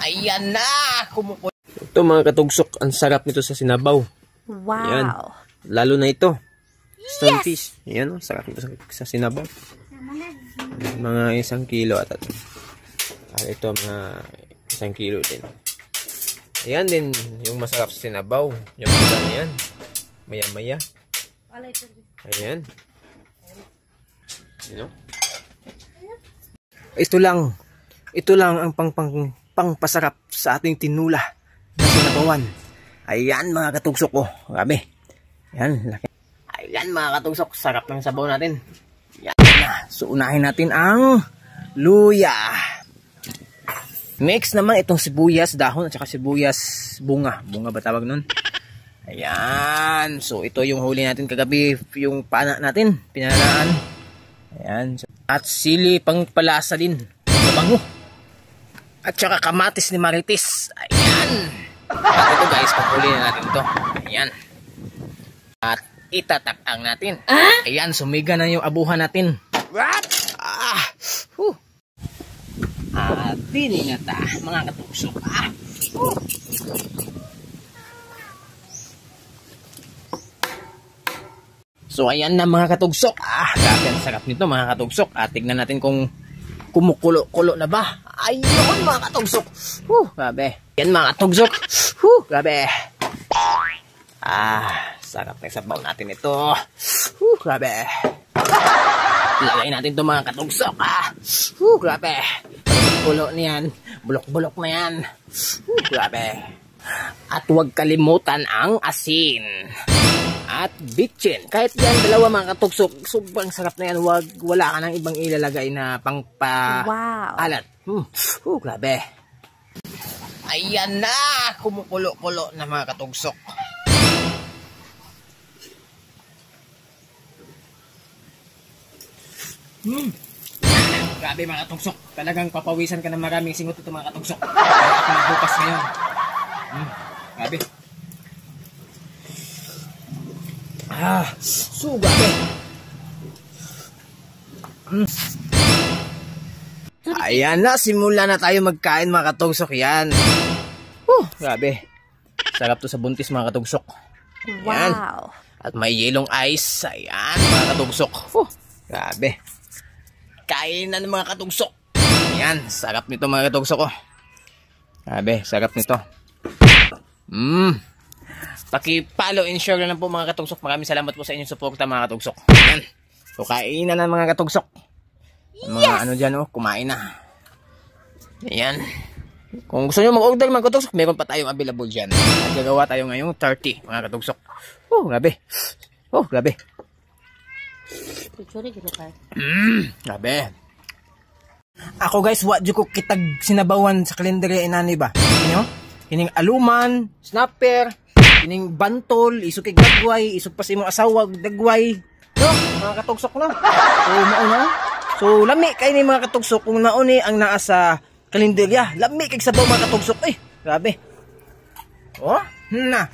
Ayan na! Kumukulo. Ito mga katugsok, ang sarap nito sa sinabaw. Wow! Ayan. Lalo na ito. Stonefish. Ayan, sarap nito sa sinabaw. Mga 1 kilo at ito mga 1 kilo din. Ayan din yung masarap sa sinabaw. Yung iba na yan. Maya-maya. Ayan. You know? Ito lang ang pangpasarap sa ating tinula na sinabawan. Ayan mga katugsok ko. Grabe. Ayan. Laki. Ayan mga katugsok. Sarap ng sabaw natin. Ayan na. So unahin natin ang luya. Next naman itong sibuyas dahon at saka sibuyas bunga. Bunga ba tawag nun? Ayan. So ito yung huli natin kagabi. Yung pana natin. Pinalaan. Ayan. At sili pangpalasa din. Mabango. At saka kamatis ni Marites. Ayan. At ito guys, panghuli na natin ito. Ayan. At itatakang natin. Ayan, sumiga na yung abuhan natin. What? At diningata, mga katugsok. So ayan na mga katugsok. Grabe ang sarap nito mga katugsok. Tignan natin kung kumukulo-kulo na ba. Ayun mga katugsok. Grabe. Yan mga katugsok. Grabe. Sarap na sabaw natin ito. Grabe. Lagay natin ito mga katugsok. Grabe. Kulo niyan. Bulok-bulok na yan. Grabe. At huwag kalimutan ang asin. At bitchin. Kahit yan dalawa mga katugsok, sobrang sarap na yan. Wala ka nang ibang ilalagay na pangpa-alat. Grabe. Ayan na. Kumukulo-kulo na mga katugsok. Grabe mga katugsok. Talagang papawisan ka ng maraming singot ito mga katugsok. Kaya ako magbukas ngayon. Grabe. Suga Ayan na, simula na tayo magkain mga katugsok. Yan. Grabe. Sarap to sa buntis mga katugsok. Ayan. Wow. At may yelong ice. Ayan mga katugsok. Grabe. Kain na ng mga katugsok. Ayan, sarap nito mga katugsok. Grabe, sarap nito. Paki-follow and share lang po mga katugsok. Maraming salamat po sa inyong suporta mga katugsok. Ayan. So kain na ng mga katugsok. Mga ano dyan kumain na. Ayan. Kung gusto nyo mag-order mga katugsok, meron pa tayong available dyan. At gagawa tayo ngayong 30 mga katugsok. Grabe. Grabe. Grabe. Ako guys, wadyo ko kitag sinabawan sa kalendarya inani ba? Inyo? Kining aluman, snapper, kining bantol, isog kay dagway, isog pa sa imong asawa dagway. No, mga katugsok no. So mauna. So lami kay ni mga katugsok kung nauni ang naa sa kalendarya. Lami kay sabaw mga katugsok grabe. Na.